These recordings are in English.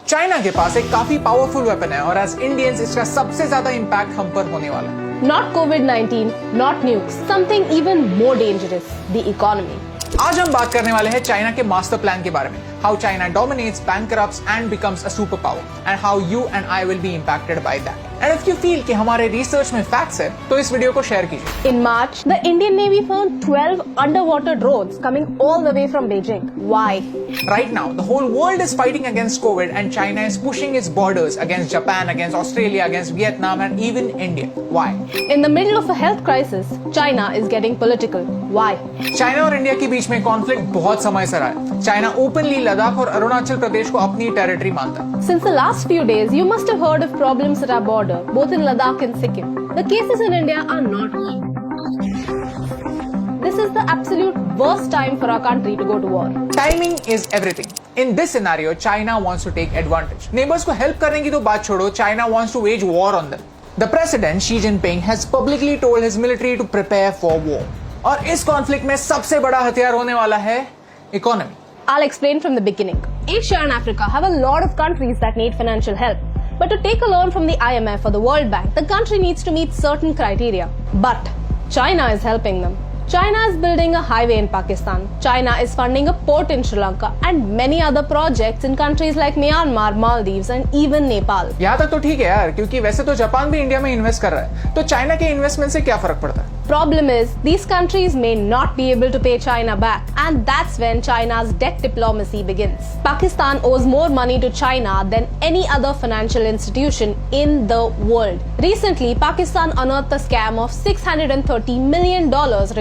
China के पास एक काफी पावरफुल वेपन है और एज इंडियंस इसका सबसे ज्यादा इम्पैक्ट हम पर होने वाला है। Not COVID-19, not nukes, something even more dangerous, the economy. आज हम बात करने वाले हैं चाइना के मास्टर प्लान के बारे में, how China dominates, bankrupts and becomes a superpower, and how you and I will be impacted by that. And if you feel कि हमारे रिसर्च में फैक्ट्स है, तो इस वीडियो को शेयर कीजिए। In March, the Indian Navy found 12 underwater drones coming all the way from Beijing. Why? Right now, the whole world is fighting against COVID, and China is pushing its borders against Japan, against Australia, against Vietnam, and even India. Why? In the middle of a health crisis, China is getting political. Why? China और India के बीच में conflict बहुत समय से रहा है। China openly Ladakh और अरुणाचल प्रदेश को अपनी टेरिटरी मानता है। Since the last few days, you must have heard of problems at our border, both in Ladakh and Sikkim. The cases in India are not. This is the absolute worst time for our country to go to war. Timing is everything. In this scenario, China wants to take advantage. Neighbors को help करने की तो बात छोड़ो, China wants to wage war on them. The president Xi Jinping has publicly told his military to prepare for war. और इस conflict में सबसे बड़ा हथियार होने वाला है economy. I'll explain from the beginning. Asia and Africa have a lot of countries that need financial help. But to take a loan from the IMF or the World Bank, the country needs to meet certain criteria. But China is helping them. China is building a highway in Pakistan. China is funding a port in Sri Lanka and many other projects in countries like Myanmar, Maldives and even Nepal. यहाँ तक तो ठीक है यार, क्योंकि वैसे तो Japan भी इंडिया में इन्वेस्ट कर रहा है, तो चाइना के इन्वेस्टमेंट से क्या फर्क पड़ता है? Problem is, these countries may not be able to pay China back, and that's when China's debt diplomacy begins. Pakistan owes more money to China than any other financial institution in the world. Recently, Pakistan unearthed a scam of $630 million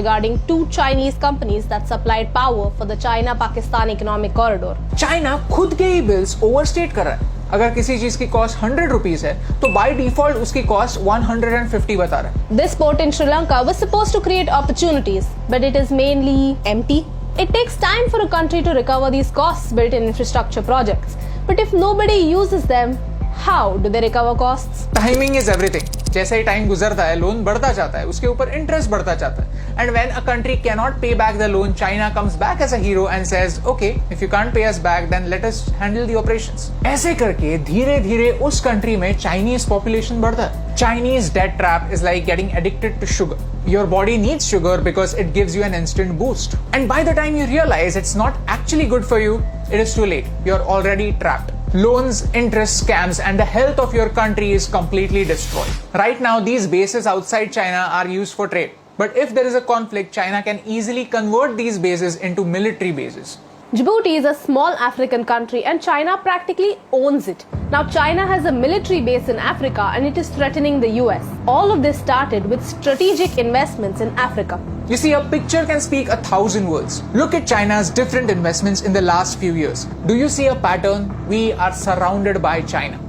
regarding two Chinese companies that supplied power for the China-Pakistan economic corridor. China खुद के ही bills overstate कर रहा है। अगर किसी चीज की cost 100 rupees है, तो बाय डिफॉल्ट उसकी कॉस्ट 150 बता रहा है। This port in Sri Lanka was supposed to create opportunities, but it is mainly empty. It takes time for a country to recover these costs built in infrastructure projects. But if nobody uses them, how do they recover costs? Timing is everything. जैसे ही time गुजरता है, loan बढ़ता जाता है, उसके ऊपर interest बढ़ता जाता है। And when a country cannot pay back the loan, China comes back as a hero and says, "Okay, if you can't pay us back, then let us handle the operations." ऐसे करके धीरे-धीरे उस country में Chinese population बढ़ता है। Chinese debt trap is like getting addicted to sugar. Your body needs sugar because it gives you an instant boost. And by the time you realize it's not actually good for you, it is too late. You're already trapped. Loans, interest, scams, and the health of your country is completely destroyed. Right now, these bases outside China are used for trade. But if there is a conflict, China can easily convert these bases into military bases. Djibouti is a small African country and China practically owns it. Now China has a military base in Africa and it is threatening the US. All of this started with strategic investments in Africa. You see, a picture can speak 1,000 words. Look at China's different investments in the last few years. Do you see a pattern? We are surrounded by China.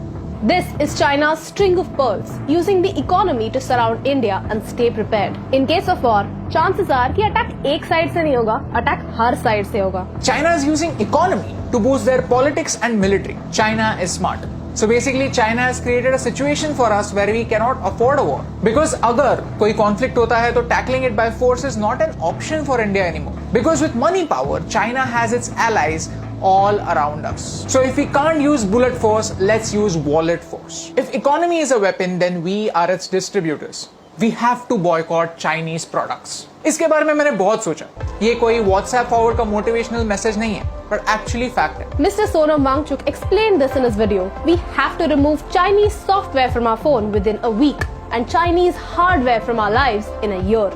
This is China's string of pearls, using the economy to surround India and stay prepared. In case of war, chances are कि attack एक side से नहीं होगा, attack हर side से होगा. China is using economy to boost their politics and military. China is smart. So basically, China has created a situation for us where we cannot afford a war. Because अगर कोई conflict होता है, तो tackling it by force is not an option for India anymore. Because with money power, China has its allies all around us. So if we can't use bullet force, let's use wallet force. If economy is a weapon, then we are its distributors. We have to boycott Chinese products. इसके बारे में मैंने बहुत सोचा। ये कोई WhatsApp forward का motivational message नहीं है, but actually fact है। Mr. Sonam Wangchuk explained this in his video. We have to remove Chinese software from our phone within a week and Chinese hardware from our lives in a year.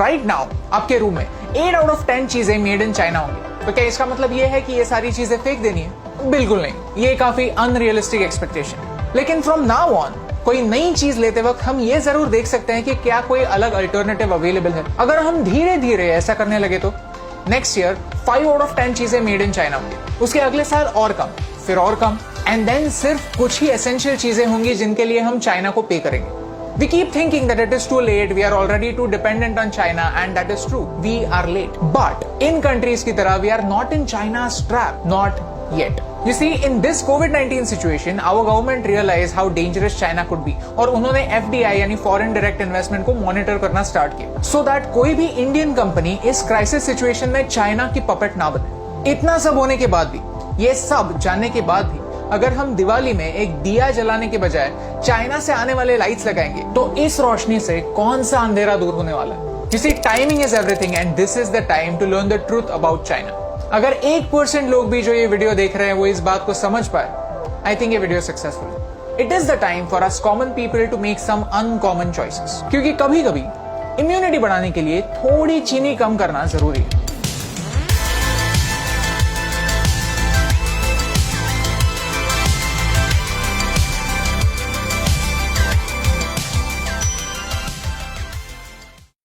Right now, आपके room में 8 out of 10 चीजें made in China होंगी। तो क्या इसका मतलब ये है कि ये सारी चीजें फेंक देनी है? बिल्कुल नहीं। ये काफी अनरियलिस्टिक एक्सपेक्टेशन है। लेकिन फ्रॉम नाउ ऑन कोई नई चीज लेते वक्त हम ये जरूर देख सकते हैं कि क्या कोई अलग अल्टरनेटिव अवेलेबल है। अगर हम धीरे धीरे ऐसा करने लगे तो नेक्स्ट ईयर 5 out of 10 चीजें मेड इन चाइना होंगी, उसके अगले साल और कम, फिर और कम, एंड देन सिर्फ कुछ ही एसेंशियल चीजें होंगी जिनके लिए हम चाइना को पे करेंगे। We keep thinking that it is too late, we are already too dependent on China, and that is true. We are late. But in countries की तरह, we are not in China's trap. Not yet. You see, in this COVID-19 situation, our government realized how dangerous China could be, और उन्होंने FDI यानी Foreign Direct Investment को monitor करना start किया, so that कोई भी Indian company इस crisis situation में China की puppet ना बने। इतना सब होने के बाद भी, ये सब जानने के बाद भी, अगर हम दिवाली में एक दिया जलाने के बजाय चाइना से आने वाले लाइट्स लगाएंगे तो इस रोशनी से कौन सा अंधेरा दूर होने वाला है? You see, timing is everything and this is the time to learn the truth about China. अगर 1% लोग भी जो ये वीडियो देख रहे हैं वो इस बात को समझ पाए, I think ये video successful. It is the time for us common people to make some uncommon choices. क्योंकि कभी-कभी इम्यूनिटी बढ़ाने के लिए थोड़ी चीनी कम करना जरूरी है।